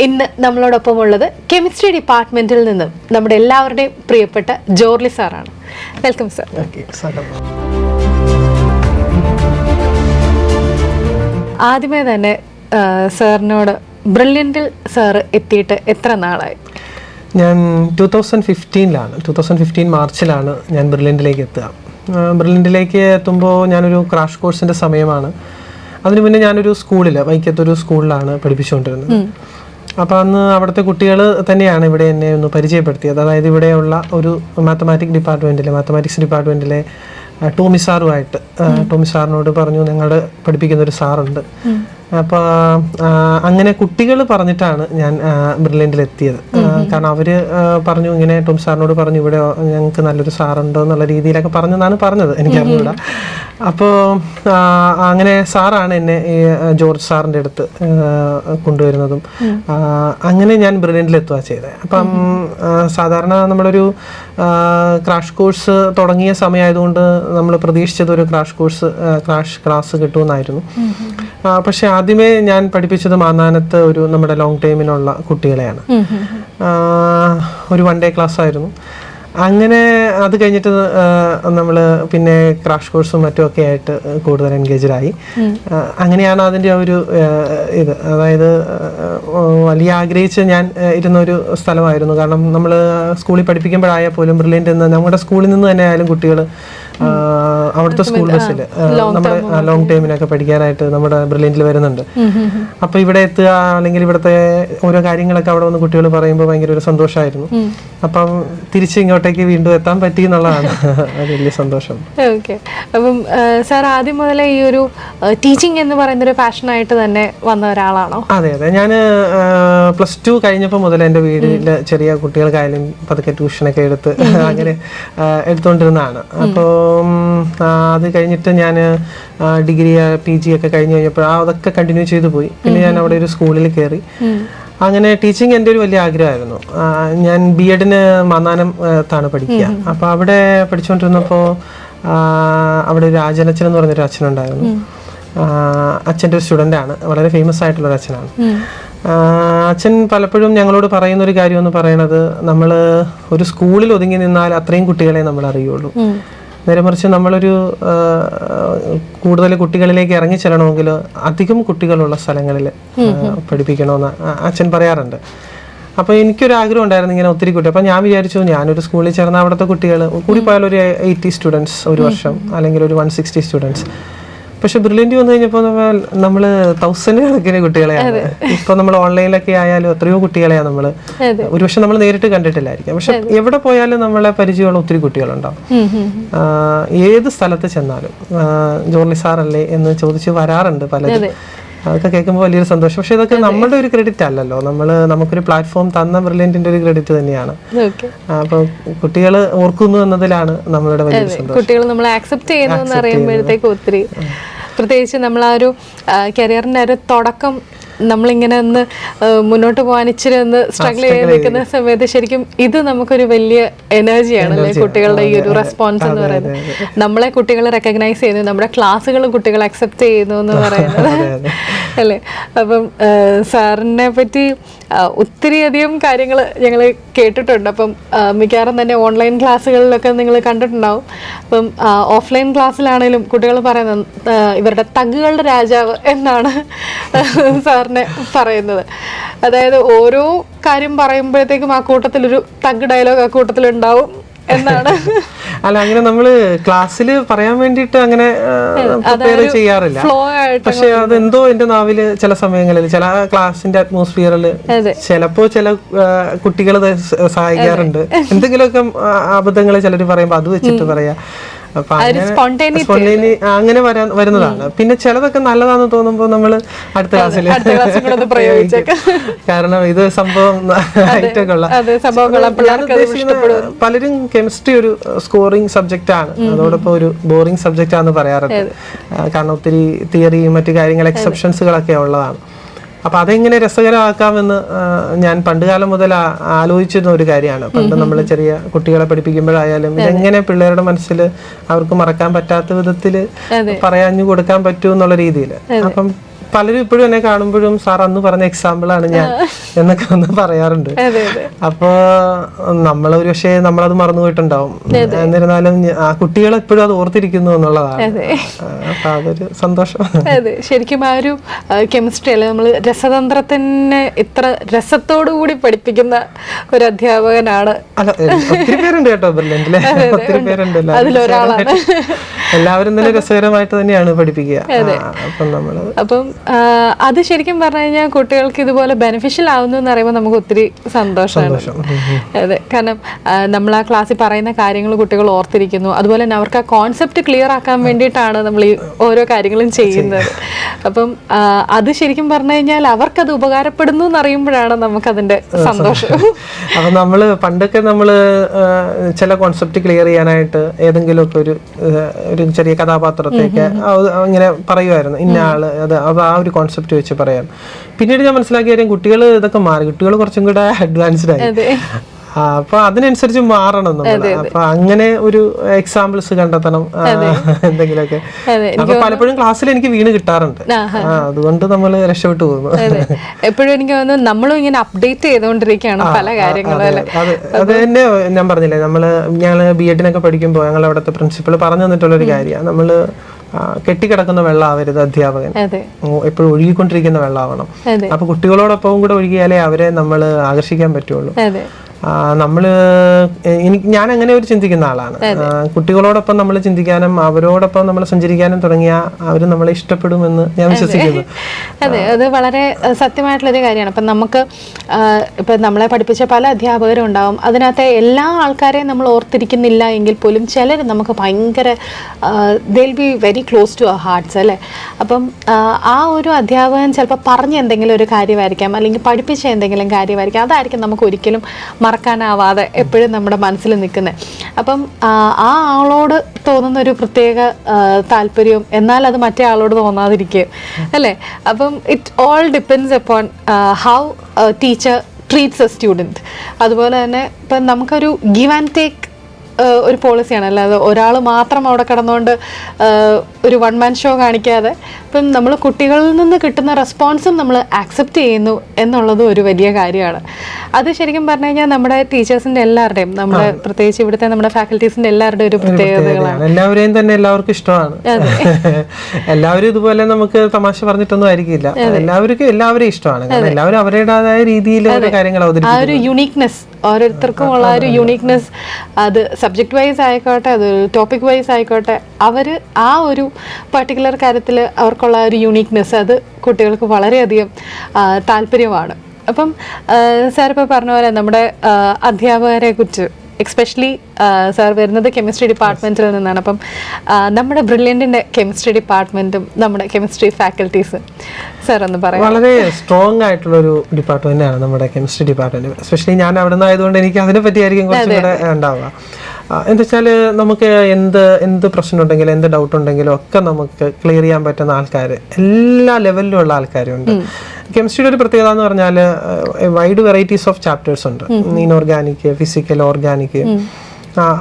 ഇന്ന് നമ്മളോടൊപ്പം ഉള്ളത് കെമിസ്ട്രി ഡിപ്പാർട്ട്മെന്റിൽ നിന്നും നമ്മുടെ എല്ലാവരുടെയും പ്രിയപ്പെട്ട ജോർലി സാറാണ്. Welcome sir. ആദ്യമേ തന്നെ സാറിനോട് ബ്രില്യൻറ്റിൽ സാറ് എത്തിയിട്ട് എത്ര നാളായി? ഞാൻ 2015 മാർച്ചിലാണ് ഞാൻ ബ്രില്യൻറ്റിലേക്ക് എത്തുക. ബ്രില്യൻറ്റിലേക്ക് എത്തുമ്പോൾ ഞാനൊരു ക്രാഷ് കോഴ്സിൻ്റെ സമയമാണ്. അതിനു മുന്നേ ഞാനൊരു സ്കൂളിൽ, വൈക്കത്തൊരു സ്കൂളിലാണ് പഠിപ്പിച്ചുകൊണ്ടിരുന്നത്. അപ്പോൾ അന്ന് അവിടുത്തെ കുട്ടികൾ തന്നെയാണ് ഇവിടെ എന്നെ ഒന്ന് പരിചയപ്പെടുത്തിയത്. അതായത് ഇവിടെയുള്ള ഒരു മാത്തമാറ്റിക്സ് ഡിപ്പാർട്ട്മെൻറ്റിലെ ടോമി സാറുമായിട്ട്, ടോമി സാറിനോട് പറഞ്ഞു ഞങ്ങളുടെ പഠിപ്പിക്കുന്നൊരു സാറുണ്ട്. അപ്പോൾ അങ്ങനെ കുട്ടികൾ പറഞ്ഞിട്ടാണ് ഞാൻ ബ്രില്യൻറ്റിൽ എത്തിയത്. കാരണം അവർ പറഞ്ഞു, ഇങ്ങനെ ടോം സാറിനോട് പറഞ്ഞു ഇവിടെ ഞങ്ങൾക്ക് നല്ലൊരു സാറുണ്ടോ എന്നുള്ള രീതിയിലൊക്കെ പറഞ്ഞതാണ് പറഞ്ഞത്, എനിക്കറിഞ്ഞൂടാ. അപ്പോൾ അങ്ങനെ സാറാണ് എന്നെ ഈ ജോർജ് സാറിൻ്റെ അടുത്ത് കൊണ്ടുവരുന്നതും. അങ്ങനെ ഞാൻ ബ്രില്യൻറ്റിൽ എത്തുക ചെയ്തത്. അപ്പം സാധാരണ നമ്മളൊരു ക്രാഷ് കോഴ്സ് തുടങ്ങിയ സമയമായതുകൊണ്ട് നമ്മൾ പ്രതീക്ഷിച്ചത് ഒരു ക്രാഷ് ക്ലാസ് കിട്ടുമെന്നായിരുന്നു. പക്ഷെ ആദ്യമേ ഞാൻ പഠിപ്പിച്ചത് മാന്നാനത്ത് ഒരു നമ്മുടെ ലോങ് ടൈമിനുള്ള കുട്ടികളെയാണ്. ഒരു 1 ഡേ ക്ലാസ് ആയിരുന്നു. അങ്ങനെ അത് കഴിഞ്ഞിട്ട് നമ്മൾ പിന്നെ ക്രാഷ് കോഴ്സും മറ്റുമൊക്കെ ആയിട്ട് കൂടുതൽ എൻഗേജഡായി. അങ്ങനെയാണ് അതിൻ്റെ ഒരു ഇത്, അതായത് വലിയ ആഗ്രഹിച്ച് ഞാൻ ഇരുന്നൊരു സ്ഥലമായിരുന്നു. കാരണം നമ്മൾ സ്കൂളിൽ പഠിപ്പിക്കുമ്പോഴായാൽ പോലും ബ്രില്യൻ്റ് എന്ന് നമ്മുടെ സ്കൂളിൽ നിന്ന് തന്നെ ആയാലും കുട്ടികൾ അവിടുത്തെ സ്കൂൾ ബസ്സിൽ നമ്മുടെ ലോങ് ടൈമിനൊക്കെ പഠിക്കാനായിട്ട് നമ്മുടെ ബ്രില്യൻറ്റിൽ വരുന്നുണ്ട്. അപ്പോൾ ഇവിടെ എത്തുക, അല്ലെങ്കിൽ ഇവിടുത്തെ ഓരോ കാര്യങ്ങളൊക്കെ അവിടെ വന്ന് കുട്ടികൾ പറയുമ്പോൾ ഭയങ്കര ഒരു സന്തോഷമായിരുന്നു. അപ്പം തിരിച്ച് ഇങ്ങോട്ടേക്ക് വീണ്ടും എത്താൻ പറ്റി എന്നുള്ളതാണ് അത് വലിയ സന്തോഷം. ഓക്കെ. അപ്പം സാർ ആദ്യം മുതലേ ഈ ഒരു ടീച്ചിങ് എന്ന് പറയുന്ന ഒരു പാഷനായിട്ട് തന്നെ വന്ന ഒരാളാണോ? അതെ. ഞാൻ +2 കഴിഞ്ഞപ്പോൾ മുതൽ എൻ്റെ വീട്ടിൽ ചെറിയ കുട്ടികൾക്കായാലും പതുക്കെ ട്യൂഷനൊക്കെ എടുത്ത് അങ്ങനെ എടുത്തുകൊണ്ടിരുന്നതാണ്. അപ്പോൾ അത് കഴിഞ്ഞിട്ട് ഞാൻ ഡിഗ്രി PG ഒക്കെ കഴിഞ്ഞ് കഴിഞ്ഞപ്പോൾ അതൊക്കെ കണ്ടിന്യൂ ചെയ്തു പോയി. പിന്നെ ഞാൻ അവിടെ ഒരു സ്കൂളിൽ കയറി. അങ്ങനെ ടീച്ചിങ് എൻ്റെ ഒരു വലിയ ആഗ്രഹമായിരുന്നു. ഞാൻ B.Ed മാന്നാനത്താണ് പഠിക്കുക. അപ്പോൾ അവിടെ പഠിച്ചുകൊണ്ടിരുന്നപ്പോൾ അവിടെ ഒരു രാജനച്ഛൻ എന്ന് പറഞ്ഞൊരു അച്ഛനുണ്ടായിരുന്നു. അച്ഛൻ്റെ ഒരു സ്റ്റുഡൻ്റാണ്, വളരെ ഫേമസ് ആയിട്ടുള്ളൊരു അച്ഛനാണ്. അച്ഛൻ പലപ്പോഴും ഞങ്ങളോട് പറയുന്നൊരു കാര്യം എന്ന് പറയുന്നത്, നമ്മൾ ഒരു സ്കൂളിൽ ഒതുങ്ങി നിന്നാൽ അത്രയും കുട്ടികളെ നമ്മൾ അറിയുള്ളൂ. നേരെ മറിച്ച് നമ്മളൊരു കൂടുതൽ കുട്ടികളിലേക്ക് ഇറങ്ങി ചെല്ലണമെങ്കിൽ അധികം കുട്ടികളുള്ള സ്ഥലങ്ങളിൽ പഠിപ്പിക്കണമെന്ന് അച്ഛൻ പറയാറുണ്ട്. അപ്പോൾ എനിക്കൊരു ആഗ്രഹം ഉണ്ടായിരുന്നു ഇങ്ങനെ ഒത്തിരി കുട്ടി. അപ്പോൾ ഞാൻ വിചാരിച്ചു, ഞാനൊരു സ്കൂളിൽ ചേർന്ന അവിടുത്തെ കുട്ടികൾ കൂടി പോയാൽ ഒരു 80 സ്റ്റുഡൻസ് ഒരു വർഷം, അല്ലെങ്കിൽ ഒരു 160 സ്റ്റുഡൻസ്. പക്ഷെ ബ്രില്യൻറ്റ് വന്നു കഴിഞ്ഞപ്പോൾ നമ്മൾ 1000 കണക്കിന് കുട്ടികളെയാണ്. ഇപ്പൊ നമ്മൾ ഓൺലൈനിലൊക്കെ ആയാലും എത്രയോ കുട്ടികളെയാണ് നമ്മൾ ഒരുപക്ഷെ നമ്മൾ നേരിട്ട് കണ്ടിട്ടില്ലായിരിക്കാം. പക്ഷെ എവിടെ പോയാലും നമ്മളെ പരിചയമുള്ള ഒത്തിരി കുട്ടികളുണ്ടാവും. ഏത് സ്ഥലത്ത് ചെന്നാലും ജോർലി സാറല്ലേ എന്ന് ചോദിച്ച് വരാറുണ്ട് പലരും. അതൊക്കെ കേൾക്കുമ്പോൾ വലിയൊരു സന്തോഷം. പക്ഷെ ഇതൊക്കെ നമ്മുടെ ഒരു ക്രെഡിറ്റ് അല്ലല്ലോ, നമുക്കൊരു പ്ലാറ്റ്ഫോം തന്ന ബ്രില്യൻറ്റിന്റെ ഒരു ക്രെഡിറ്റ് തന്നെയാണ്. അപ്പൊ കുട്ടികൾ ഓർക്കുന്നു എന്നതിലാണ് നമ്മളുടെ വലിയ സന്തോഷം. കുട്ടികൾ നമ്മളെ ആക്സെപ്റ്റ് ചെയ്യുന്നു എന്ന് അറിയുമ്പോഴത്തേക്ക് ഒത്തിരി, പ്രത്യേകിച്ച് നമ്മൾ ആ ഒരു കരിയറിന്റെ ഒരു തുടക്കം നമ്മളിങ്ങനെ ഒന്ന് മുന്നോട്ട് പോകാൻ ഇച്ചിരി ഒന്ന് സ്ട്രഗിൾ ചെയ്ത് നിൽക്കുന്ന സമയത്ത് ശരിക്കും ഇത് നമുക്കൊരു വലിയ എനർജിയാണ് അല്ലേ, കുട്ടികളുടെ ഈ ഒരു റെസ്പോൺസ് എന്ന് പറയുന്നത്. നമ്മളെ കുട്ടികൾ റെക്കഗ്നൈസ് ചെയ്യുന്നു, നമ്മുടെ ക്ലാസ്സുകളും കുട്ടികൾ അക്സെപ്റ്റ് ചെയ്യുന്നു എന്ന് പറയുന്നത് അല്ലേ. അപ്പം സാറിനെ പറ്റി ഒത്തിരി അധികം കാര്യങ്ങൾ ഞങ്ങൾ കേട്ടിട്ടുണ്ട്. അപ്പം മിക്കവാറും തന്നെ ഓൺലൈൻ ക്ലാസ്സുകളിലൊക്കെ നിങ്ങൾ കണ്ടിട്ടുണ്ടാവും. അപ്പം ഓഫ്ലൈൻ ക്ലാസ്സിലാണെങ്കിലും കുട്ടികൾ പറയുന്നത് ഇവരുടെ തഗ്ഗുകളുടെ രാജാവ് എന്നാണ് സാറിനെ പറയുന്നത്. അതായത് ഓരോ കാര്യം പറയുമ്പോഴത്തേക്കും ആ കൂട്ടത്തിലൊരു തഗ് ഡയലോഗ് ആ കൂട്ടത്തിലുണ്ടാവും എന്നാണ്. അല്ല, അങ്ങനെ നമ്മള് ക്ലാസ്സിൽ പറയാൻ വേണ്ടിയിട്ട് അങ്ങനെ പ്രിപ്പയർ ചെയ്യാറില്ല. പക്ഷെ അതെന്തോ എന്റെ നാവില് ചില സമയങ്ങളിൽ, ചില ക്ലാസിന്റെ അറ്റ്മോസ്ഫിയറിൽ ചിലപ്പോ ചില കുട്ടികൾ സഹായിക്കാറുണ്ട്. എന്തെങ്കിലുമൊക്കെ അബദ്ധങ്ങൾ ചിലർ പറയുമ്പോൾ അത് വെച്ചിട്ട് പറയാ. അങ്ങനെ വരുന്നതാണ്. പിന്നെ ചിലതൊക്കെ നല്ലതാണെന്ന് തോന്നുമ്പോൾ നമ്മൾ അടുത്ത ക്ലാസ്സിൽ കാരണം ഇത് സംഭവം ആയിട്ടൊക്കെ ഉള്ള പലരും കെമിസ്ട്രി ഒരു സ്കോറിംഗ് സബ്ജക്റ്റ് ആണ്, അതോടൊപ്പം ഒരു ബോറിംഗ് സബ്ജക്റ്റ് ആണെന്ന് പറയാറുണ്ട്. കാരണം ഒത്തിരി തിയറിയും മറ്റു കാര്യങ്ങൾ എക്സെപ്ഷൻസുകളൊക്കെ ഉള്ളതാണ്. അപ്പം അതെങ്ങനെ രസകരമാക്കാമെന്ന് ഞാൻ പണ്ടുകാലം മുതൽ ആലോചിച്ചിരുന്ന ഒരു കാര്യമാണ്. പണ്ട് നമ്മൾ ചെറിയ കുട്ടികളെ പഠിപ്പിക്കുമ്പോഴായാലും ഇതെങ്ങനെ പിള്ളേരുടെ മനസ്സിൽ അവർക്ക് മറക്കാൻ പറ്റാത്ത വിധത്തിൽ പറയാഞ്ഞു കൊടുക്കാൻ പറ്റൂ എന്നുള്ള രീതിയിൽ. അപ്പം പലരും ഇപ്പോഴും എന്നെ കാണുമ്പോഴും സാർ അന്ന് പറഞ്ഞ എക്സാമ്പിളാണ് ഞാൻ എന്നൊക്കെ ഒന്ന് പറയാറുണ്ട്. അപ്പൊ നമ്മളൊരു പക്ഷേ നമ്മളത് മറന്നുപോയിട്ടുണ്ടാവും. എന്നിരുന്നാലും ആ കുട്ടികൾ എപ്പോഴും അത് ഓർത്തിരിക്കുന്നു എന്നുള്ളതാണ്. അപ്പൊ അതൊരു സന്തോഷം. അതെ, ശരിക്കും ആ ഒരു കെമിസ്ട്രി അല്ലെ, നമ്മൾ രസതന്ത്രത്തിനെ ഇത്ര രസത്തോടു കൂടി പഠിപ്പിക്കുന്ന ഒരു അധ്യാപകനാണ്. അല്ല, ഒത്തിരി പേരുണ്ട് കേട്ടോ ബ്രില്യന്റിലെ, ഒത്തിരി പേരുണ്ട്. എല്ലാവരും തന്നെ രസകരമായിട്ട് തന്നെയാണ് പഠിപ്പിക്കുക. അപ്പം അത് ശരിക്കും പറഞ്ഞു കഴിഞ്ഞാൽ കുട്ടികൾക്ക് ഇതുപോലെ ബെനിഫിഷ്യൽ ആവുന്നു എന്ന് പറയുമ്പോൾ നമുക്ക് ഒത്തിരി സന്തോഷമാണ്. അതെ, കാരണം നമ്മൾ ആ ക്ലാസ്സിൽ പറയുന്ന കാര്യങ്ങൾ കുട്ടികൾ ഓർത്തിരിക്കുന്നു. അതുപോലെ തന്നെ അവർക്ക് ആ കോൺസെപ്റ്റ് ക്ലിയർ ആക്കാൻ വേണ്ടിയിട്ടാണ് നമ്മൾ ഈ ഓരോ കാര്യങ്ങളും ചെയ്യുന്നത്. അപ്പം അത് ശരിക്കും പറഞ്ഞു കഴിഞ്ഞാൽ അവർക്കത് ഉപകാരപ്പെടുന്നു എന്നറിയുമ്പോഴാണ് നമുക്കതിന്റെ സന്തോഷം. അപ്പൊ നമ്മള് പണ്ടൊക്കെ നമ്മള് ചില കോൺസെപ്റ്റ് ക്ലിയർ ചെയ്യാനായിട്ട് ഏതെങ്കിലുമൊക്കെ ഒരു ചെറിയ കഥാപാത്രത്തേക്ക് ഇങ്ങനെ പറയുമായിരുന്നു, ഇന്ന ആള് അത് ആ ഒരു കോൺസെപ്റ്റ് വെച്ച് പറയാം. പിന്നീട് ഞാൻ മനസ്സിലാക്കിയ കാര്യം, കുട്ടികൾ ഇതൊക്കെ മാറി, കുട്ടികൾ കുറച്ചും കൂടെ അഡ്വാൻസ്ഡ് ആയി. അപ്പൊ അതിനനുസരിച്ച് മാറണം നമ്മൾ. അപ്പൊ അങ്ങനെ ഒരു എക്സാമ്പിൾസ് കണ്ടെത്തണം എന്തെങ്കിലുമൊക്കെ. അപ്പൊ പലപ്പോഴും ക്ലാസ്സിൽ എനിക്ക് വീണ് കിട്ടാറുണ്ട്, അതുകൊണ്ട് നമ്മൾ രക്ഷപ്പെട്ടു പോകുന്നു. എപ്പോഴും എനിക്ക് തോന്നുന്നു നമ്മളും ഇങ്ങനെ അപ്ഡേറ്റ് ചെയ്തുകൊണ്ടിരിക്കുകയാണ് പല കാര്യങ്ങളും. അത് തന്നെ ഞാൻ പറഞ്ഞില്ലേ, ഞങ്ങള് BEd പഠിക്കുമ്പോൾ ഞങ്ങൾ അവിടുത്തെ പ്രിൻസിപ്പൾ പറഞ്ഞു തന്നിട്ടുള്ളൊരു കാര്യമാണ്, നമ്മള് കെട്ടിക്കിടക്കുന്ന വെള്ളമാവരുത് അധ്യാപകൻ, എപ്പോഴും ഒഴുകിക്കൊണ്ടിരിക്കുന്ന വെള്ളമാവണം. അപ്പൊ കുട്ടികളോടൊപ്പം കൂടെ ഒഴുകിയാലേ അവരെ നമ്മൾ ആകർഷിക്കാൻ പറ്റുള്ളൂ. ഞാൻ അങ്ങനെ ഒരു ചിന്തിക്കുന്ന ആളാണ്. കുട്ടികളോടൊപ്പം നമ്മൾ ചിന്തിക്കാനും അവരോടൊപ്പം നമ്മൾ സഞ്ചരിക്കാനും തുടങ്ങിയാൽ അവർ നമ്മളെ ഇഷ്ടപ്പെടുമെന്ന് ഞാൻ വിശ്വസിക്കുന്നു. അതെ, അത് വളരെ സത്യമായിട്ടുള്ളൊരു കാര്യമാണ്. അപ്പം നമുക്ക് ഇപ്പം നമ്മളെ പഠിപ്പിച്ച പല അധ്യാപകരും ഉണ്ടാവും, അതിനകത്തെ എല്ലാ ആൾക്കാരെയും നമ്മൾ ഓർത്തിരിക്കുന്നില്ല എങ്കിൽ പോലും ചിലർ നമുക്ക് ഭയങ്കര they'll be very close to our hearts അല്ലേ. അപ്പം ആ ഒരു അധ്യാപകൻ ചിലപ്പോൾ പറഞ്ഞ എന്തെങ്കിലും ഒരു കാര്യമായിരിക്കാം, അല്ലെങ്കിൽ പഠിപ്പിച്ച എന്തെങ്കിലും കാര്യമായിരിക്കാം, അതായിരിക്കും നമുക്ക് ഒരിക്കലും മറക്കാനാവാതെ എപ്പോഴും നമ്മുടെ മനസ്സിൽ നിൽക്കുന്നത്. അപ്പം ആ ആളോട് തോന്നുന്ന ഒരു പ്രത്യേക താല്പര്യവും എന്നാൽ അത് മറ്റേ ആളോട് തോന്നാതിരിക്കുകയും അല്ലേ. അപ്പം it all depends upon how teacher treats a student. അതുപോലെ തന്നെ ഇപ്പം നമുക്കൊരു ഗിവ് ആൻഡ് ടേക്ക് ഒരു പോളിസിയാണ്, അല്ലാതെ ഒരാൾ മാത്രം അവിടെ കിടന്നുകൊണ്ട് ഒരു വൺ മാൻ ഷോ കാണിക്കാതെ ഇപ്പം നമ്മൾ കുട്ടികളിൽ നിന്ന് കിട്ടുന്ന റെസ്പോൺസും നമ്മൾ ആക്സെപ്റ്റ് ചെയ്യുന്നു എന്നുള്ളതും ഒരു വലിയ കാര്യമാണ്. അത് ശരിക്കും പറഞ്ഞു കഴിഞ്ഞാൽ നമ്മുടെ ടീച്ചേഴ്സിൻ്റെ എല്ലാവരുടെയും, നമ്മുടെ പ്രത്യേകിച്ച് ഇവിടുത്തെ നമ്മുടെ ഫാക്കൽറ്റീസിൻ്റെ എല്ലാവരുടെയും ഒരു പ്രത്യേകതകളാണ്. എല്ലാവരെയും തന്നെ എല്ലാവർക്കും ഇഷ്ടമാണ്. എല്ലാവരും ഇതുപോലെ നമുക്ക് തമാശ പറഞ്ഞിട്ടൊന്നും ആയിരിക്കില്ല, എല്ലാവരെയും ഇഷ്ടമാണ്. കാരണം എല്ലാവരും അവരുടേതായ രീതിയിൽ കാര്യങ്ങൾ അവതരിപ്പിക്കും. ആ ഒരു യുണീക്നെസ്, ഓരോരുത്തർക്കും ഉള്ള ഒരു യുണീക്നെസ്, അത് സബ്ജക്റ്റ് വൈസ് ആയിക്കോട്ടെ, അത് ടോപ്പിക് വൈസ് ആയിക്കോട്ടെ, അവർ ആ ഒരു പർട്ടിക്കുലർ കാര്യത്തിൽ അവർക്കുള്ള ഒരു യുണീക്നെസ് അത് കുട്ടികൾക്ക് വളരെയധികം താല്പര്യമാണ്. അപ്പം സാർ ഇപ്പോൾ പറഞ്ഞ പോലെ നമ്മുടെ അധ്യാപകരെ കുറിച്ച് എക്സ്പെഷ്യലി സാർ വരുന്നത് കെമിസ്ട്രി ഡിപ്പാർട്ട്മെൻറ്റിൽ നിന്നാണ്. അപ്പം നമ്മുടെ ബ്രില്യൻറ്റിൻ്റെ കെമിസ്ട്രി ഡിപ്പാർട്ട്മെൻറ്റും നമ്മുടെ കെമിസ്ട്രി ഫാക്കൽറ്റീസും സാർ ഒന്ന് പറയാം. വളരെ സ്ട്രോങ് ആയിട്ടുള്ളൊരു ഡിപ്പാർട്ട്മെൻറ്റാണ് നമ്മുടെ കെമിസ്ട്രി ഡിപ്പാർട്ട്മെൻറ്റ്. എസ്പെഷ്യലി ഞാൻ അവിടെ നിന്നായതുകൊണ്ട് എനിക്ക് അതിനെ പറ്റിയായിരിക്കും കുറച്ചും കൂടെ ഉണ്ടാവുക. എന്താ വെച്ചാൽ നമുക്ക് എന്ത് പ്രശ്നം ഉണ്ടെങ്കിലും എന്ത് ഡൗട്ട് ഉണ്ടെങ്കിലും ഒക്കെ നമുക്ക് ക്ലിയർ ചെയ്യാൻ പറ്റുന്ന ആൾക്കാർ എല്ലാ ലെവലിലും ഉള്ള ആൾക്കാരുണ്ട്. കെമിസ്ട്രിയുടെ ഒരു പ്രത്യേകത എന്ന് പറഞ്ഞാൽ വൈഡ് വെറൈറ്റീസ് ഓഫ് ചാപ്റ്റേഴ്സ് ഉണ്ട്, ഇൻഓർഗാനിക്, ഫിസിക്കൽ, ഓർഗാനിക്.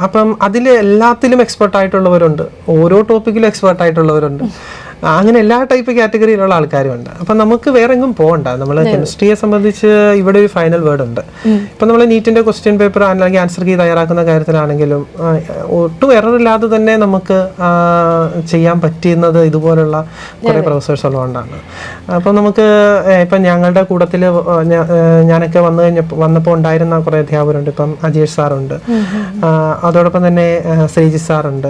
അപ്പം അതിൽ എല്ലാത്തിലും എക്സ്പെർട്ട് ആയിട്ടുള്ളവരുണ്ട്, ഓരോ ടോപ്പിക്കിലും എക്സ്പെർട്ട് ആയിട്ടുള്ളവരുണ്ട്. അങ്ങനെ എല്ലാ ടൈപ്പ് കാറ്റഗറിയിലുള്ള ആൾക്കാരുണ്ട്. അപ്പം നമുക്ക് വേറെ എങ്ങും പോകണ്ട. നമ്മൾ കെമിസ്ട്രിയെ സംബന്ധിച്ച് ഇവിടെ ഒരു ഫൈനൽ വേർഡ് ഉണ്ട്. ഇപ്പം നമ്മൾ നീറ്റിന്റെ ക്വസ്റ്റ്യൻ പേപ്പർ അല്ലെങ്കിൽ ആൻസർ കീ തയ്യാറാക്കുന്ന കാര്യത്തിലാണെങ്കിലും ഒട്ടും എററില്ലാതെ തന്നെ നമുക്ക് ചെയ്യാൻ പറ്റുന്നത് ഇതുപോലുള്ള കുറേ പ്രൊഫസേഴ്സ് ഉള്ളതുകൊണ്ടാണ്. അപ്പം നമുക്ക് ഇപ്പം ഞങ്ങളുടെ കൂട്ടത്തിൽ ഞാനൊക്കെ വന്നപ്പോൾ ഉണ്ടായിരുന്ന കുറേ അധ്യാപകരുണ്ട്. ഇപ്പം അജേഷ് സാറുണ്ട്, അതോടൊപ്പം തന്നെ ശ്രീജിത്ത് സാറുണ്ട്.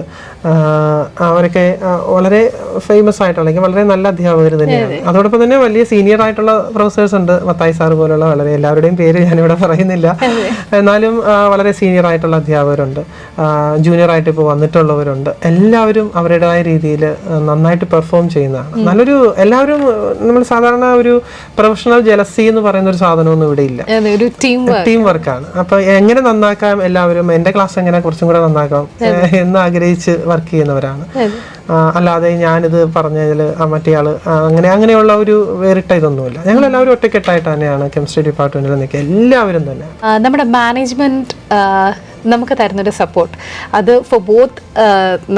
അവരൊക്കെ വളരെ ഫേമസ് ആയിട്ടുള്ള, വളരെ നല്ല അധ്യാപകർ തന്നെയാണ്. അതോടൊപ്പം തന്നെ വലിയ സീനിയർ ആയിട്ടുള്ള പ്രൊഫസേഴ്സ് ഉണ്ട്, മത്തായി സാർ പോലുള്ള. വളരെ എല്ലാവരുടെയും പേര് ഞാനിവിടെ പറയുന്നില്ല, എന്നാലും വളരെ സീനിയർ ആയിട്ടുള്ള അധ്യാപകരുണ്ട്, ജൂനിയർ ആയിട്ട് ഇപ്പോൾ വന്നിട്ടുള്ളവരുണ്ട്. എല്ലാവരും അവരുടേതായ രീതിയിൽ നന്നായിട്ട് പെർഫോം ചെയ്യുന്നതാണ്. എല്ലാവരും നമ്മൾ സാധാരണ ഒരു പ്രൊഫഷണൽ ജലസി എന്ന് പറയുന്ന ഒരു സാധനമൊന്നും ഇവിടെ ഇല്ല, ടീം വർക്കാണ്. അപ്പൊ എങ്ങനെ നന്നാക്കാം, എല്ലാവരും എന്റെ ക്ലാസ് എങ്ങനെ കുറച്ചും കൂടെ നന്നാക്കാം എന്ന് ആഗ്രഹിച്ച് വർക്ക് ചെയ്യുന്നവരാണ്. അല്ലാതെ ഞാനിത് പറഞ്ഞതിൽ മറ്റേയാള് അങ്ങനെയുള്ള ഒരു വേറിട്ട ഇതൊന്നുമില്ല. ഞങ്ങൾ എല്ലാവരും ഒറ്റക്കെട്ടായിട്ട് തന്നെയാണ് കെമിസ്ട്രി ഡിപ്പാർട്ട്മെന്റിൽ നിൽക്കുക, എല്ലാവരും തന്നെ. നമ്മുടെ മാനേജ്മെന്റ് നമുക്ക് തരുന്നൊരു സപ്പോർട്ട്, അത് ഫോർ ബോത്ത്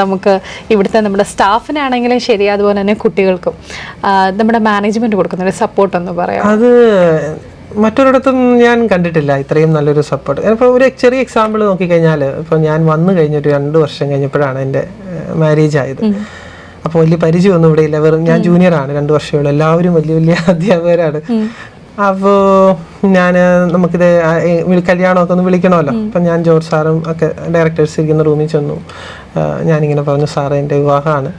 നമുക്ക് ഇവിടുത്തെ നമ്മുടെ സ്റ്റാഫിനാണെങ്കിലും ശരി, അതുപോലെ തന്നെ കുട്ടികൾക്കും നമ്മുടെ മാനേജ്മെൻറ്റ് കൊടുക്കുന്നൊരു സപ്പോർട്ട് എന്ന് പറയാം. അത് മറ്റൊരിടത്തും ഞാൻ കണ്ടിട്ടില്ല ഇത്രയും നല്ലൊരു സപ്പോർട്ട്. ഇപ്പോൾ ഒരു ചെറിയ എക്സാമ്പിൾ നോക്കിക്കഴിഞ്ഞാൽ, ഇപ്പോൾ ഞാൻ വന്നു കഴിഞ്ഞൊരു 2 വർഷം കഴിഞ്ഞപ്പോഴാണ് എൻ്റെ മാരേജ് ആയത്. അപ്പോൾ വലിയ പരിചയമൊന്നും ഇവിടെ ഇല്ല, വെറും ഞാൻ ജൂനിയറാണ്, 2 വർഷമുള്ളൂ. എല്ലാവരും വലിയ വലിയ അധ്യാപകരാണ്. അപ്പോൾ നമുക്കിത് കല്യാണമൊക്കെ ഒന്ന് വിളിക്കണമല്ലോ. അപ്പം ഞാൻ ജോർജ് സാറും ഒക്കെ ഡയറക്ടേഴ്സ് ഇരിക്കുന്ന റൂമിൽ ചെന്നു. ഞാനിങ്ങനെ പറഞ്ഞു, സാറേ എൻ്റെ വിവാഹമാണ്.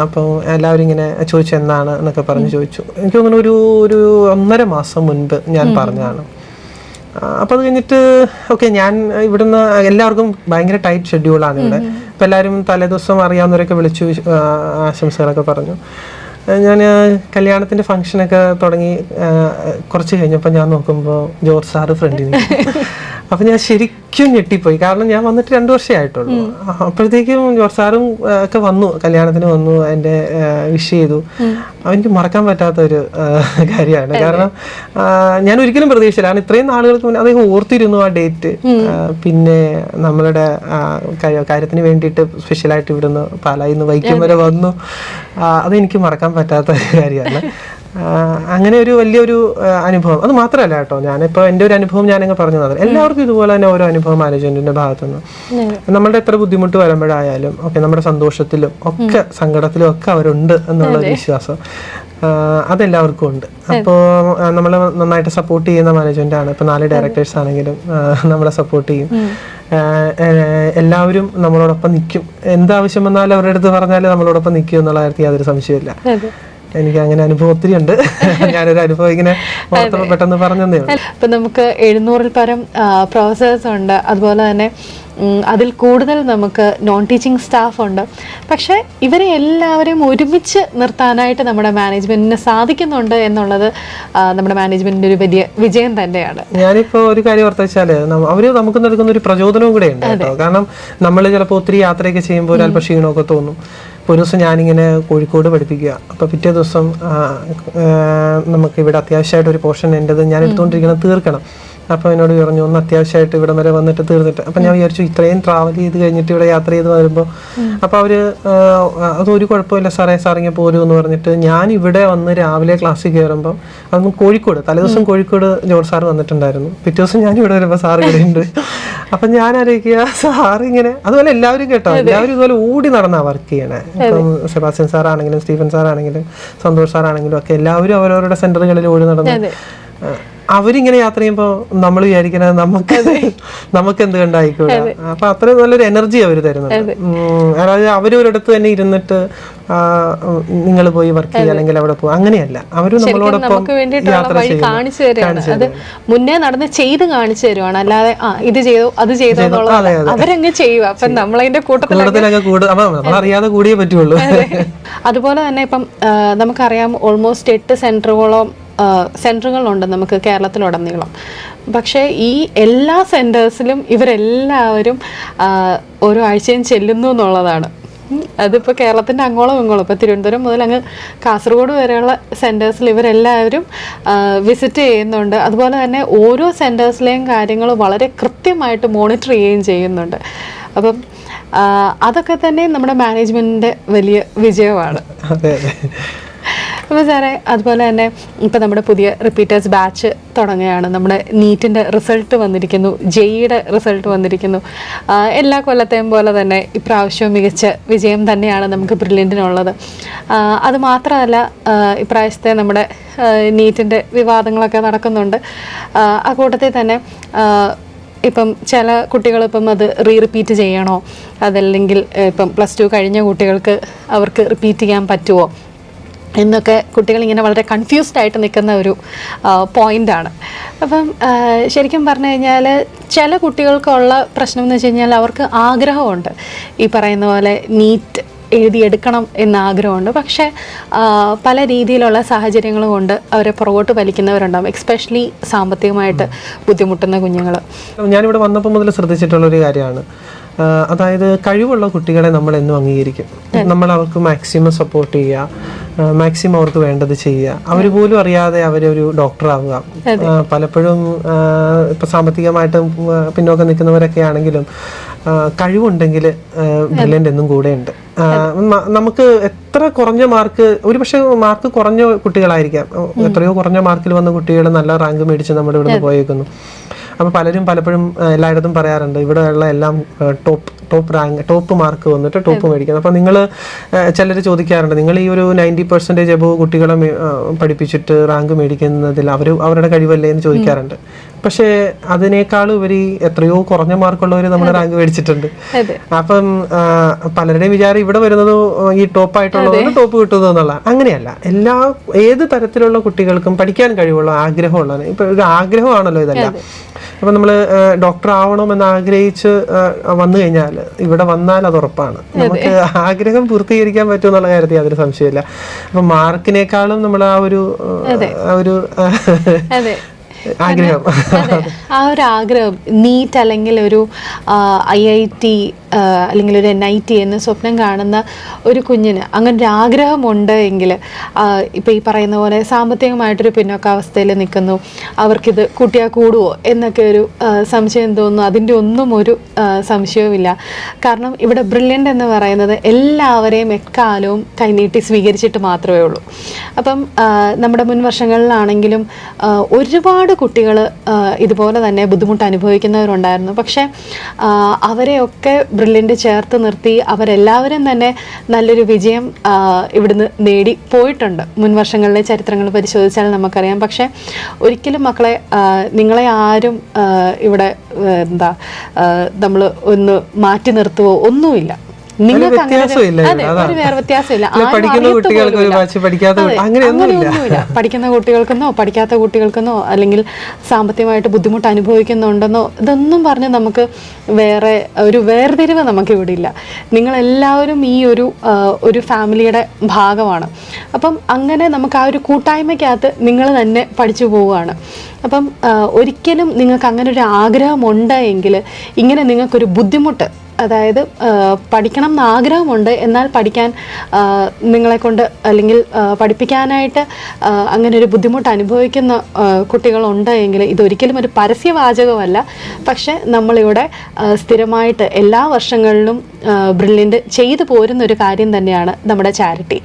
അപ്പോൾ എല്ലാവരും ഇങ്ങനെ ചോദിച്ചു എന്നാണ് എന്നൊക്കെ പറഞ്ഞ് ചോദിച്ചു. എനിക്ക് തോന്നുന്നു ഒരു 1.5 മാസം മുൻപ് ഞാൻ പറഞ്ഞതാണ്. അപ്പോൾ അത് കഴിഞ്ഞിട്ട് ഓക്കെ, ഞാൻ ഇവിടുന്ന് എല്ലാവർക്കും ഭയങ്കര ടൈറ്റ് ഷെഡ്യൂളാണ് ഇവിടെ. അപ്പോൾ എല്ലാവരും തലേദിവസം അറിയാവുന്നവരൊക്കെ വിളിച്ചു ആശംസകളൊക്കെ പറഞ്ഞു. ഞാൻ കല്യാണത്തിൻ്റെ ഫംഗ്ഷനൊക്കെ തുടങ്ങി കുറച്ച് കഴിഞ്ഞപ്പോൾ ഞാൻ നോക്കുമ്പോൾ ജോർജ് സാറ് ഫ്രണ്ടിൽ നിൽക്കും. അപ്പം ഞാൻ ശരിക്കും ഞെട്ടിപ്പോയി, കാരണം ഞാൻ വന്നിട്ട് 2 വർഷമേ ആയിട്ടുള്ളൂ. അപ്പോഴത്തേക്കും ജോർജ് സാറും ഒക്കെ വന്നു, കല്യാണത്തിന് വന്നു, എൻ്റെ വിഷ് ചെയ്തു. എനിക്ക് മറക്കാൻ പറ്റാത്തൊരു കാര്യമാണ്. കാരണം ഞാൻ ഒരിക്കലും പ്രതീക്ഷിച്ചില്ല, കാരണം ഇത്രയും നാളുകൾക്ക് മുന്നേ അദ്ദേഹം ഓർത്തിരുന്നു ആ ഡേറ്റ്. പിന്നെ നമ്മളുടെ കാര്യത്തിന് വേണ്ടിയിട്ട് സ്പെഷ്യലായിട്ട് ഇവിടുന്ന് പാലായിൽ നിന്ന് വൈക്കം വരെ വന്നു. അതെനിക്ക് മറക്കാൻ പറ്റാത്ത ഒരു കാര്യമാണ്. അങ്ങനെ ഒരു വലിയൊരു അനുഭവം. അത് മാത്രമല്ല കേട്ടോ, ഞാനിപ്പോൾ എൻ്റെ ഒരു അനുഭവം ഞാനങ്ങ് പറഞ്ഞു തന്നെ, എല്ലാവർക്കും ഇതുപോലെ തന്നെ ഓരോ അനുഭവം മാനേജ്മെന്റിന്റെ ഭാഗത്തുനിന്ന് നമ്മളുടെ എത്ര ബുദ്ധിമുട്ട് വരുമ്പോഴായാലും ഒക്കെ, നമ്മുടെ സന്തോഷത്തിലും ഒക്കെ സങ്കടത്തിലും ഒക്കെ അവരുണ്ട് എന്നുള്ളൊരു വിശ്വാസം അതെല്ലാവർക്കും ഉണ്ട്. അപ്പോൾ നമ്മൾ നന്നായിട്ട് സപ്പോർട്ട് ചെയ്യുന്ന മാനേജ്മെന്റ് ആണ്. ഇപ്പോൾ 4 ഡയറക്ടേഴ്സ് ആണെങ്കിലും നമ്മളെ സപ്പോർട്ട് ചെയ്യും. എല്ലാവരും നമ്മളോടൊപ്പം നിൽക്കും. എന്താവശ്യം വന്നാലും അവരുടെ അടുത്ത് പറഞ്ഞാൽ നമ്മളോടൊപ്പം നിൽക്കും എന്നുള്ള കാര്യത്തിൽ യാതൊരു സംശയമില്ല. എനിക്ക് അങ്ങനെ അനുഭവം ഒത്തിരി ഉണ്ട്. ഞാനൊരു അനുഭവം ഇങ്ങനെ പെട്ടെന്ന് പറഞ്ഞതേ ഉള്ളൂ. ഇപ്പം നമുക്ക് 700-ൽ പരം പ്രൊഫസേഴ്സ് ഉണ്ട്, അതുപോലെ തന്നെ അതിൽ കൂടുതൽ നമുക്ക് നോൺ ടീച്ചിങ് സ്റ്റാഫ് ഉണ്ട്. പക്ഷേ ഇവരെ എല്ലാവരെയും ഒരുമിച്ച് നിർത്താനായിട്ട് നമ്മുടെ മാനേജ്മെന്റിന് സാധിക്കുന്നുണ്ട് എന്നുള്ളത് നമ്മുടെ മാനേജ്മെന്റിന്റെ ഒരു വലിയ വിജയം തന്നെയാണ്. ഞാനിപ്പോൾ ഒരു കാര്യം ഓർത്ത് വെച്ചാൽ, അവർ നമുക്ക് നൽകുന്ന ഒരു പ്രചോദനവും കൂടെ ഉണ്ട് കേട്ടോ. കാരണം നമ്മൾ ചിലപ്പോൾ ഒത്തിരി യാത്രയൊക്കെ ചെയ്യുമ്പോൾ ഒരല്പം ക്ഷീണമൊക്കെ തോന്നും. ഇപ്പോൾ ഒരു ദിവസം ഞാനിങ്ങനെ കോഴിക്കോട് പഠിപ്പിക്കുക, അപ്പോൾ പിറ്റേ ദിവസം നമുക്ക് ഇവിടെ അത്യാവശ്യമായിട്ട് ഒരു പോർഷൻ എൻ്റെത് ഞാൻ എടുത്തുകൊണ്ടിരിക്കണം, തീർക്കണം. അപ്പോൾ എന്നോട് പറഞ്ഞു, ഒന്ന് അത്യാവശ്യമായിട്ട് ഇവിടെ വരെ വന്നിട്ട് തീർന്നിട്ട്. അപ്പം ഞാൻ വിചാരിച്ചു, ഇത്രയും ട്രാവൽ ചെയ്ത് കഴിഞ്ഞിട്ട് ഇവിടെ യാത്ര ചെയ്ത് വരുമ്പോൾ അപ്പോൾ അവർ അതൊരു കുഴപ്പമില്ല സാറേ, സാറിങ്ങനെ പോരൂ എന്ന് പറഞ്ഞിട്ട് ഞാൻ ഇവിടെ വന്ന് രാവിലെ ക്ലാസ്സിൽ കയറുമ്പോൾ അതൊന്നും കോഴിക്കോട്, തലേദിവസം കോഴിക്കോട് ജോർജ് സാർ വന്നിട്ടുണ്ടായിരുന്നു. പിറ്റേ ദിവസം ഞാൻ ഇവിടെ വരുമ്പോൾ സാർ ഇവിടെ ഉണ്ട്. അപ്പം ഞാൻ ആലോചിക്കുക, സാറിങ്ങനെ, അതുപോലെ എല്ലാവരും കേട്ടോ, എല്ലാവരും ഇതുപോലെ ഓടി നടന്നാണ് വർക്ക് ചെയ്യണേ. ഇപ്പം സെബാസ്റ്റ്യൻ സാറാണെങ്കിലും സ്റ്റീഫൻ സാറാണെങ്കിലും സന്തോഷ് സാറാണെങ്കിലും ഒക്കെ എല്ലാവരും അവരവരുടെ സെന്ററുകളിൽ ഓടി നടന്നു. അവരിങ്ങനെ യാത്ര ചെയ്യുമ്പോൾ നമ്മൾ വിചാരിക്കുന്നത് നമുക്ക് എന്ത് കണ്ടായിക്കൂടെ. അപ്പൊ അത്രയും നല്ലൊരു എനർജി അവർ തരുന്നുണ്ട്. അതായത് അവരൊരിടത്ത് തന്നെ ഇരുന്നിട്ട് നിങ്ങൾ പോയി വർക്ക് ചെയ്യുക അല്ലെങ്കിൽ അവിടെ പോകുക, അങ്ങനെയല്ല. അവര് നമ്മളോടൊപ്പം യാത്ര ചെയ്യുന്നത് മുന്നേ നടന്ന് ചെയ്ത് കാണിച്ചു തരുവാണ്, അല്ലാതെ ഇത് ചെയ്തോ അത് ചെയ്തോ എന്നുള്ളത് അവരങ്ങ് ചെയ്യുക. അപ്പൊ നമ്മളതിന്റെ കൂട്ടത്തിലൊക്കെ അറിയാതെ കൂടിയേ പറ്റുള്ളൂ. അതുപോലെ തന്നെ ഇപ്പം നമുക്കറിയാം, ഓൾമോസ്റ്റ് 8 സെന്ററുകളുണ്ട് നമുക്ക് കേരളത്തിലുടനീളം. പക്ഷേ ഈ എല്ലാ സെന്റേഴ്സിലും ഇവരെല്ലാവരും ഓരോ ആഴ്ചയും ചെല്ലുന്നു എന്നുള്ളതാണ്. അതിപ്പോൾ കേരളത്തിൻ്റെ അങ്ങോളം ഇങ്ങോളം, ഇപ്പോൾ തിരുവനന്തപുരം മുതൽ അങ്ങ് കാസർഗോഡ് വരെയുള്ള സെൻറ്റേഴ്സിൽ ഇവരെല്ലാവരും വിസിറ്റ് ചെയ്യുന്നുണ്ട്. അതുപോലെ തന്നെ ഓരോ സെൻറ്റേഴ്സിലെയും കാര്യങ്ങൾ വളരെ കൃത്യമായിട്ട് മോണിറ്റർ ചെയ്യുകയും ചെയ്യുന്നുണ്ട്. അപ്പം അതൊക്കെ തന്നെ നമ്മുടെ മാനേജ്മെൻറ്റിൻ്റെ വലിയ വിജയമാണ്. അപ്പോൾ സാറേ, അതുപോലെ തന്നെ ഇപ്പോൾ നമ്മുടെ പുതിയ റിപ്പീറ്റേഴ്സ് ബാച്ച് തുടങ്ങുകയാണ്. നമ്മുടെ നീറ്റിൻ്റെ റിസൾട്ട് വന്നിരിക്കുന്നു, ജെഇയുടെ റിസൾട്ട് വന്നിരിക്കുന്നു. എല്ലാ കൊല്ലത്തെയും പോലെ തന്നെ ഇപ്രാവശ്യവും മികച്ച വിജയം തന്നെയാണ് നമുക്ക് ബ്രില്യൻറ്റിനുള്ളത്. അതുമാത്രമല്ല, ഇപ്രാവശ്യത്തെ നമ്മുടെ നീറ്റിൻ്റെ വിവാദങ്ങളൊക്കെ നടക്കുന്നുണ്ട്. ആ കൂട്ടത്തിൽ തന്നെ ഇപ്പം ചില കുട്ടികളിപ്പം അത് റിപ്പീറ്റ് ചെയ്യണോ, അതല്ലെങ്കിൽ ഇപ്പം +2 കഴിഞ്ഞ കുട്ടികൾക്ക് അവർക്ക് റിപ്പീറ്റ് ചെയ്യാൻ പറ്റുമോ എന്നൊക്കെ കുട്ടികളിങ്ങനെ വളരെ കൺഫ്യൂസ്ഡ് ആയിട്ട് നിൽക്കുന്ന ഒരു പോയിൻ്റാണ്. അപ്പം ശരിക്കും പറഞ്ഞു കഴിഞ്ഞാൽ ചില കുട്ടികൾക്കുള്ള പ്രശ്നം എന്ന് വെച്ച് കഴിഞ്ഞാൽ അവർക്ക് ആഗ്രഹമുണ്ട്, ഈ പറയുന്ന പോലെ നീറ്റ് എഴുതിയെടുക്കണം എന്ന ആഗ്രഹമുണ്ട്. പക്ഷേ പല രീതിയിലുള്ള സാഹചര്യങ്ങൾ കൊണ്ട് അവരെ പുറകോട്ട് വലിക്കുന്നവരുണ്ടാകും, എക്സ്പെഷ്യലി സാമ്പത്തികമായിട്ട് ബുദ്ധിമുട്ടുന്ന കുഞ്ഞുങ്ങൾ. ഞാനിവിടെ വന്നപ്പോൾ മുതൽ ശ്രദ്ധിച്ചിട്ടുള്ളൊരു കാര്യമാണ്, അതായത് കഴിവുള്ള കുട്ടികളെ നമ്മൾ എന്നും അംഗീകരിക്കും. നമ്മൾ അവർക്ക് മാക്സിമം സപ്പോർട്ട് ചെയ്യുക, മാക്സിമം അവർക്ക് വേണ്ടത് ചെയ്യുക. അവർ പോലും അറിയാതെ അവരൊരു ഡോക്ടറാവുക. പലപ്പോഴും ഇപ്പം സാമ്പത്തികമായിട്ട് പിന്നോക്കം നിൽക്കുന്നവരൊക്കെ ആണെങ്കിലും കഴിവുണ്ടെങ്കിൽ ബ്രില്യൻ്റ് എന്നും കൂടെയുണ്ട്. നമുക്ക് എത്ര കുറഞ്ഞ മാർക്ക്, ഒരുപക്ഷെ മാർക്ക് കുറഞ്ഞ കുട്ടികളായിരിക്കാം, എത്രയോ കുറഞ്ഞ മാർക്കിൽ വന്ന കുട്ടികൾ നല്ല റാങ്ക് മേടിച്ച് നമ്മുടെ ഇവിടുന്ന് പോയേക്കുന്നു. അപ്പോൾ പലരും പലപ്പോഴും എല്ലായിടത്തും പറയാറുണ്ട് ഇവിടെയുള്ള എല്ലാം ടോപ്പ് മാർക്ക് വന്നിട്ട് ടോപ്പ് മേടിക്കുന്നത്. അപ്പോൾ നിങ്ങൾ ചിലർ ചോദിക്കാറുണ്ട്, നിങ്ങൾ ഈ ഒരു 90% എബോവ് കുട്ടികളെ പഠിപ്പിച്ചിട്ട് റാങ്ക് മേടിക്കുന്നതിൽ അവരുടെ കഴിവല്ലേ എന്ന് ചോദിക്കാറുണ്ട്. പക്ഷേ അതിനേക്കാളും ഉപരി എത്രയോ കുറഞ്ഞ മാർക്കുള്ളവർ നമ്മുടെ റാങ്ക് മേടിച്ചിട്ടുണ്ട്. അപ്പം പലരുടെയും വിചാരം ഇവിടെ വരുന്നത് ഈ ടോപ്പായിട്ടുള്ളതുകൊണ്ട് ടോപ്പ് കിട്ടുന്നു എന്നുള്ള. അങ്ങനെയല്ല, ഏത് തരത്തിലുള്ള കുട്ടികൾക്കും പഠിക്കാൻ കഴിവുള്ള ആഗ്രഹമുള്ളതാണ്. ഇപ്പൊ ഒരു ആഗ്രഹമാണല്ലോ ഇതെല്ലാം. അപ്പൊ നമ്മൾ ഡോക്ടർ ആവണമെന്ന് ആഗ്രഹിച്ച് വന്നു കഴിഞ്ഞാൽ ഇവിടെ വന്നാൽ അത് ഉറപ്പാണ്. നമുക്ക് ആഗ്രഹം പൂർത്തീകരിക്കാൻ പറ്റുമെന്നുള്ള കാര്യത്തിൽ യാതൊരു സംശയമില്ല. അപ്പൊ മാർക്കിനേക്കാളും നമ്മൾ ആ ഒരു ആഗ്രഹം, ആ ഒരു ആഗ്രഹം, നീറ്റ് അല്ലെങ്കിൽ ഒരു IIT അല്ലെങ്കിൽ ഒരു NIT എന്ന് സ്വപ്നം കാണുന്ന ഒരു കുഞ്ഞിന് അങ്ങനെ ഒരു ആഗ്രഹമുണ്ട് എങ്കിൽ, ഇപ്പോൾ ഈ പറയുന്ന പോലെ സാമ്പത്തികമായിട്ടൊരു പിന്നോക്കാവസ്ഥയിൽ നിൽക്കുന്നു, അവർക്കിത് കൂട്ടിയാൽ കൂടുമോ എന്നൊക്കെ ഒരു സംശയം തോന്നുന്നു. അതിൻ്റെ ഒന്നും ഒരു സംശയവുമില്ല. കാരണം ഇവിടെ ബ്രില്യൻ്റ് എന്ന് പറയുന്നത് എല്ലാവരെയും എക്കാലവും കൈനീട്ടി സ്വീകരിച്ചിട്ട് മാത്രമേ ഉള്ളൂ. അപ്പം നമ്മുടെ മുൻ വർഷങ്ങളിലാണെങ്കിലും ഒരുപാട് കുട്ടികൾ ഇതുപോലെ തന്നെ ബുദ്ധിമുട്ട് അനുഭവിക്കുന്നവരുണ്ടായിരുന്നു. പക്ഷേ അവരെയൊക്കെ ബ്രില്യൻ്റ് ചേർത്ത് നിർത്തി അവരെല്ലാവരും തന്നെ നല്ലൊരു വിജയം ഇവിടുന്ന് നേടി പോയിട്ടുണ്ട്. മുൻ വർഷങ്ങളിലെ ചരിത്രങ്ങൾ പരിശോധിച്ചാൽ നമുക്കറിയാം. പക്ഷേ ഒരിക്കലും മക്കളെ, നിങ്ങളെ ആരും ഇവിടെ നമ്മൾ ഒന്ന് മാറ്റി നിർത്തുവോ ഒന്നുമില്ല. നിങ്ങൾക്ക് ഒരു വേറെ വ്യത്യാസമില്ല. പഠിക്കുന്ന കുട്ടികൾക്കെന്നോ പഠിക്കാത്ത കുട്ടികൾക്കെന്നോ അല്ലെങ്കിൽ സാമ്പത്തികമായിട്ട് ബുദ്ധിമുട്ട് അനുഭവിക്കുന്നുണ്ടെന്നോ ഇതൊന്നും പറഞ്ഞ് നമുക്ക് ഒരു വേർതിരിവ് നമുക്ക് ഇവിടെ ഇല്ല. നിങ്ങളെല്ലാവരും ഈ ഒരു ഫാമിലിയുടെ ഭാഗമാണ്. അപ്പം അങ്ങനെ നമുക്ക് ആ ഒരു കൂട്ടായ്മയ്ക്കകത്ത് നിങ്ങൾ തന്നെ പഠിച്ചു പോവുകയാണ്. അപ്പം ഒരിക്കലും നിങ്ങൾക്ക് അങ്ങനെ ഒരു ആഗ്രഹമുണ്ട് എങ്കിൽ ഇങ്ങനെ നിങ്ങൾക്കൊരു ബുദ്ധിമുട്ട്, അതായത് പഠിക്കണം എന്ന് ആഗ്രഹമുണ്ട് എന്നാൽ പഠിക്കാൻ നിങ്ങളെക്കൊണ്ട് അല്ലെങ്കിൽ പഠിപ്പിക്കാനായിട്ട് അങ്ങനെ ഒരു ബുദ്ധിമുട്ട് അനുഭവിക്കുന്ന കുട്ടികളുണ്ട് എങ്കിൽ ഇതൊരിക്കലും ഒരു പരസ്യവാചകമല്ല. പക്ഷെ നമ്മളിവിടെ സ്ഥിരമായിട്ട് എല്ലാ വർഷങ്ങളിലും ബ്രില്യൻ്റ് ചെയ്തു പോരുന്നൊരു കാര്യം തന്നെയാണ് നമ്മുടെ ചാരിറ്റി.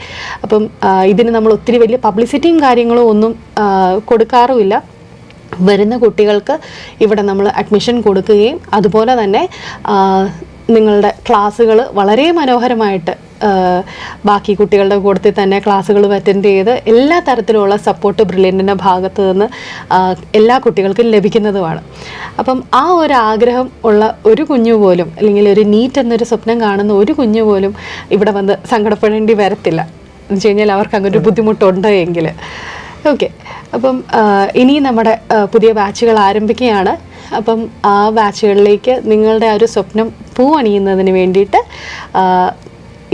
അപ്പം ഇതിന് നമ്മൾ ഒത്തിരി വലിയ പബ്ലിസിറ്റിയും കാര്യങ്ങളും ഒന്നും കൊടുക്കാറുമില്ല. വരുന്ന കുട്ടികൾക്ക് ഇവിടെ നമ്മൾ അഡ്മിഷൻ കൊടുക്കുകയും അതുപോലെ തന്നെ നിങ്ങളുടെ ക്ലാസ്സുകൾ വളരെ മനോഹരമായിട്ട് ബാക്കി കുട്ടികളുടെ കൂട്ടത്തിൽ തന്നെ ക്ലാസ്സുകൾ അറ്റൻഡ് ചെയ്ത് എല്ലാ തരത്തിലുള്ള സപ്പോർട്ട് ബ്രില്യൻറ്റിൻ്റെ ഭാഗത്തു നിന്ന് എല്ലാ കുട്ടികൾക്കും ലഭിക്കുന്നതുമാണ്. അപ്പം ആ ഒരു ആഗ്രഹം ഉള്ള ഒരു കുഞ്ഞു പോലും, അല്ലെങ്കിൽ ഒരു നീറ്റ് എന്നൊരു സ്വപ്നം കാണുന്ന ഒരു കുഞ്ഞു പോലും ഇവിടെ വന്ന് സങ്കടപ്പെടേണ്ടി വരത്തില്ല. എന്ന് വെച്ച് കഴിഞ്ഞാൽ അവർക്ക് അങ്ങനെ ഒരു ബുദ്ധിമുട്ടുണ്ട് എങ്കിൽ. ഓക്കെ, അപ്പം ഇനി നമ്മുടെ പുതിയ ബാച്ചുകൾ ആരംഭിക്കുകയാണ്. അപ്പം ആ ബാച്ചുകളിലേക്ക് നിങ്ങളുടെ ആ ഒരു സ്വപ്നം പൂവണിയുന്നതിന് വേണ്ടിയിട്ട്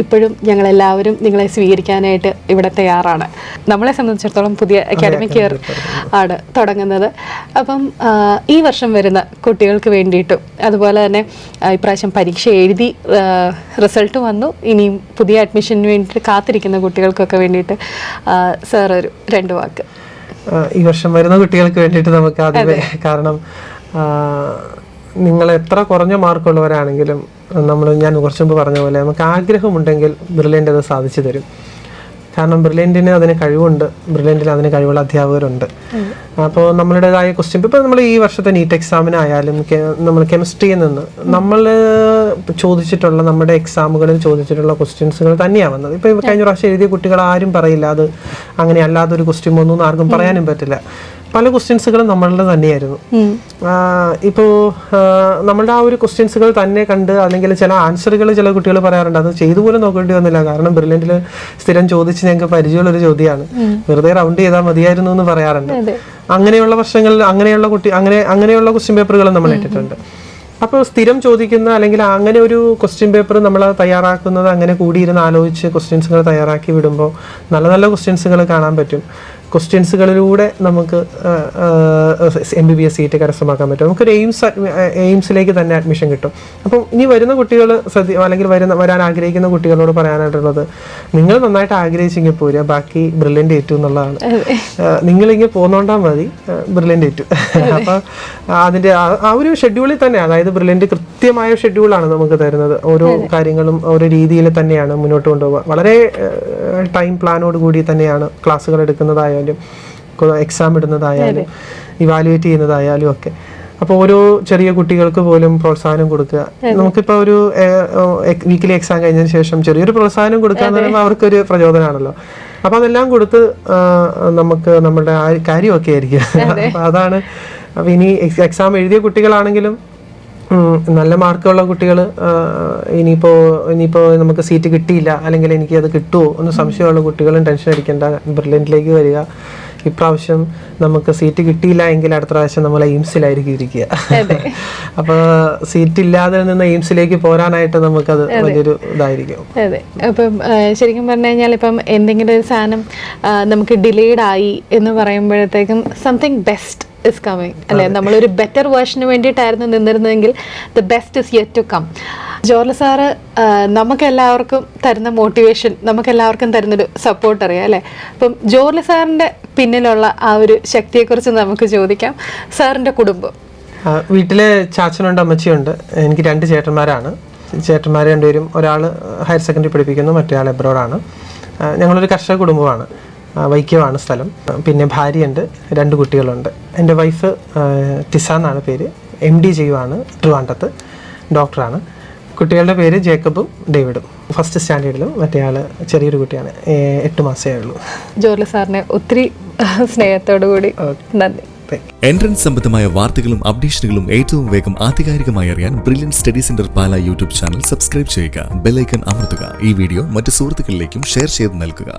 ഇപ്പോഴും ഞങ്ങളെല്ലാവരും നിങ്ങളെ സ്വീകരിക്കാനായിട്ട് ഇവിടെ തയ്യാറാണ്. നമ്മളെ സംബന്ധിച്ചിടത്തോളം പുതിയ അക്കാഡമിക് ഇയർ ആണ് തുടങ്ങുന്നത്. അപ്പം ഈ വർഷം വരുന്ന കുട്ടികൾക്ക് വേണ്ടിയിട്ടും അതുപോലെ തന്നെ ഇപ്രാവശ്യം പരീക്ഷ എഴുതി റിസൾട്ട് വന്നു, ഇനിയും പുതിയ അഡ്മിഷന് വേണ്ടിയിട്ട് കാത്തിരിക്കുന്ന കുട്ടികൾക്കൊക്കെ വേണ്ടിയിട്ട് സാർ ഒരു 2 വാക്ക്. ഈ വർഷം വരുന്ന കുട്ടികൾക്ക് വേണ്ടിയിട്ട് നമുക്ക് ആദ്യമേ, കാരണം നിങ്ങൾ എത്ര കുറഞ്ഞ മാർക്കുള്ളവരാണെങ്കിലും ഞാൻ കുറച്ച് മുമ്പ് പറഞ്ഞ പോലെ നമുക്ക് ആഗ്രഹമുണ്ടെങ്കിൽ ബ്രില്യൻ്റ് അത് സാധിച്ചു തരും. കാരണം ബ്രില്യൻറ്റിന് അതിന് കഴിവുണ്ട്, ബ്രില്യൻറ്റിന് അതിന് കഴിവുള്ള അധ്യാപകരുണ്ട്. അപ്പോൾ നമ്മളുടേതായ ക്വസ്റ്റ്യൻ, ഇപ്പോൾ നമ്മൾ ഈ വർഷത്തെ നീറ്റ് എക്സാമിനായാലും നമ്മൾ കെമിസ്ട്രിയിൽ നിന്ന് നമ്മൾ ചോദിച്ചിട്ടുള്ള, നമ്മുടെ എക്സാമുകളിൽ ചോദിച്ചിട്ടുള്ള ക്വസ്റ്റ്യൻസുകൾ തന്നെയാണ് വന്നത്. ഇപ്പോൾ കഴിഞ്ഞ പ്രാവശ്യം എഴുതിയ കുട്ടികൾ ആരും പറയില്ല അത് അങ്ങനെ അല്ലാതൊരു ക്വസ്റ്റ്യൻ ഒന്നും ആർക്കും പറയാനും പറ്റില്ല. പല ക്വസ്റ്റ്യൻസുകളും നമ്മളുടെ തന്നെയായിരുന്നു. ഇപ്പോൾ നമ്മളുടെ ആ ഒരു ക്വസ്റ്റ്യൻസുകൾ തന്നെ കണ്ട് അല്ലെങ്കിൽ ചില ആൻസറുകൾ ചില കുട്ടികൾ പറയാറുണ്ട് അത് ചെയ്തു പോലും നോക്കേണ്ടി വന്നില്ല. കാരണം ബ്രില്യൻറ്റിൽ സ്ഥിരം ചോദിച്ച് ഞങ്ങൾക്ക് പരിചയമുള്ളൊരു ചോദ്യമാണ്, വെറുതെ റൗണ്ട് ചെയ്താൽ മതിയായിരുന്നു എന്ന് പറയാറുണ്ട്. അങ്ങനെയുള്ള വർഷങ്ങളിൽ അങ്ങനെയുള്ള ക്വസ്റ്റ്യൻ പേപ്പറുകളും നമ്മൾ ഇട്ടിട്ടുണ്ട്. അപ്പോൾ സ്ഥിരം ചോദിക്കുന്ന അല്ലെങ്കിൽ അങ്ങനെ ഒരു ക്വസ്റ്റ്യൻ പേപ്പർ നമ്മൾ തയ്യാറാക്കുന്നത് അങ്ങനെ കൂടിയിരുന്ന് ആലോചിച്ച് ക്വസ്റ്റ്യൻസുകൾ തയ്യാറാക്കി വിടുമ്പോൾ നല്ല നല്ല ക്വസ്റ്റ്യൻസുകൾ കാണാൻ പറ്റും. ക്വസ്റ്റ്യൻസുകളിലൂടെ നമുക്ക് MBBS സീറ്റ് കരസ്ഥമാക്കാൻ പറ്റും. നമുക്കൊരു എയിംസിലേക്ക് തന്നെ അഡ്മിഷൻ കിട്ടും. അപ്പം ഇനി വരുന്ന കുട്ടികൾ അല്ലെങ്കിൽ വരാൻ ആഗ്രഹിക്കുന്ന കുട്ടികളോട് പറയാനായിട്ടുള്ളത്, നിങ്ങൾ നന്നായിട്ട് ആഗ്രഹിച്ചെങ്കിൽ പോരുക, ബാക്കി ബ്രില്യൻ്റ് ഏറ്റു എന്നുള്ളതാണ്. നിങ്ങളിങ്ങനെ പോന്നോണ്ടാൽ മതി, ബ്രില്യൻ്റ് ഏറ്റു. അപ്പം അതിൻ്റെ ആ ഒരു ഷെഡ്യൂളിൽ തന്നെ, അതായത് ബ്രില്യൻ്റ് കൃത്യമായ ഷെഡ്യൂളാണ് നമുക്ക് തരുന്നത്. ഓരോ കാര്യങ്ങളും ഓരോ രീതിയിൽ തന്നെയാണ് മുന്നോട്ട് കൊണ്ടുപോകുക. വളരെ ടൈം പ്ലാനോട് കൂടി തന്നെയാണ് ക്ലാസ്സുകൾ എടുക്കുന്നതായാലും എക്സാം ഇടുന്നതായാലും ഇവാലുവേറ്റ് ചെയ്യുന്നതായാലും ഒക്കെ. അപ്പോൾ ഓരോ ചെറിയ കുട്ടികൾക്ക് പോലും പ്രോത്സാഹനം കൊടുക്കുക. നമുക്കിപ്പോൾ ഒരു വീക്കിലി എക്സാം കഴിഞ്ഞതിന് ശേഷം ചെറിയൊരു പ്രോത്സാഹനം കൊടുക്കുക എന്ന് പറയുമ്പോൾ അവർക്കൊരു പ്രചോദനമാണല്ലോ. അപ്പോൾ അതെല്ലാം കൊടുത്ത് നമുക്ക് നമ്മുടെ ആ കാര്യമൊക്കെ ആയിരിക്കും. അപ്പോൾ അതാണ്. അപ്പോൾ ഇനി എക്സാം എഴുതിയ കുട്ടികളാണെങ്കിലും നല്ല മാർക്കുള്ള കുട്ടികൾ ഇനിയിപ്പോൾ നമുക്ക് സീറ്റ് കിട്ടിയില്ല, അല്ലെങ്കിൽ എനിക്ക് അത് കിട്ടുമോ എന്ന് സംശയമുള്ള കുട്ടികളും ടെൻഷൻ അടിക്കേണ്ട, ബ്രില്യൻ്റിലേക്ക് വരിക. ഇപ്രാവശ്യം നമുക്ക് സീറ്റ് കിട്ടിയില്ല എങ്കിൽ അടുത്ത പ്രാവശ്യം നമ്മൾ എയിംസിലായിരിക്കും ഇരിക്കുക. അപ്പോൾ സീറ്റ് ഇല്ലാതെ നിന്ന് എയിംസിലേക്ക് പോരാനായിട്ട് നമുക്കത് വലിയൊരു ഇതായിരിക്കും. അതെ. അപ്പം ശരിക്കും പറഞ്ഞു കഴിഞ്ഞാൽ ഇപ്പം എന്തെങ്കിലും ഒരു സാധനം നമുക്ക് ഡിലേഡ് ആയി എന്ന് പറയുമ്പോഴത്തേക്കും സംതിങ് ബെസ്റ്റ് is coming, അല്ലേ? നമ്മളൊരു ബെറ്റർ വേർഷന് വേണ്ടിയിട്ടായിരുന്നു നിന്നിരുന്നതെങ്കിൽ the best is yet to come. George sir നമുക്കെല്ലാവർക്കും തരുന്ന മോട്ടിവേഷൻ, നമുക്കെല്ലാവർക്കും തരുന്നൊരു സപ്പോർട്ട് അറിയാം, അല്ലേ? അപ്പം ജോർജ് സാറിൻ്റെ പിന്നിലുള്ള ആ ഒരു ശക്തിയെക്കുറിച്ച് നമുക്ക് ചോദിക്കാം. സാറിൻ്റെ കുടുംബം, വീട്ടിലെ ചാച്ചനുണ്ട്, അമ്മച്ചിയുണ്ട്. എനിക്ക് 2 ചേട്ടന്മാരാണ്. ചേട്ടന്മാർ രണ്ടുപേരും, ഒരാൾ ഹയർ സെക്കൻഡറി പഠിപ്പിക്കുന്നു, മറ്റേ ആൾ എബ്രോഡാണ്. ഞങ്ങളൊരു കർഷക കുടുംബമാണ്. വൈക്കമാണ് സ്ഥലം. പിന്നെ ഭാര്യയുണ്ട്, 2 കുട്ടികളുണ്ട്. എൻ്റെ വൈഫ് ടിസ എന്നാണ് പേര്. MD ചെയ്യുവാണ് ട്രിവാൻഡ്രത്ത്, ഡോക്ടറാണ്. കുട്ടികളുടെ പേര് ജേക്കബും ഡേവിഡും. ഫസ്റ്റ് സ്റ്റാൻഡേർഡിലും, മറ്റേ ആൾ ചെറിയൊരു കുട്ടിയാണ്, 8 മാസമേ ഉള്ളൂ. ജോർജ് സാറിനെ ഒത്തിരി സ്നേഹത്തോടു കൂടി നന്ദി. എൻട്രൻസ് സംബന്ധമായ വാർത്തകളും അപ്ഡേഷനുകളും ഏറ്റവും വേഗം ആധികാരികമായി അറിയാൻ ബ്രില്യൻറ്റ് സ്റ്റഡി സെന്റർ പാല യൂട്യൂബ് ചാനൽ സബ്സ്ക്രൈബ് ചെയ്യുക, ബെൽ ഐക്കൺ അമർത്തുക. ഈ വീഡിയോ മറ്റ് സുഹൃത്തുക്കളിലേക്കും ഷെയർ ചെയ്ത് നൽകുക.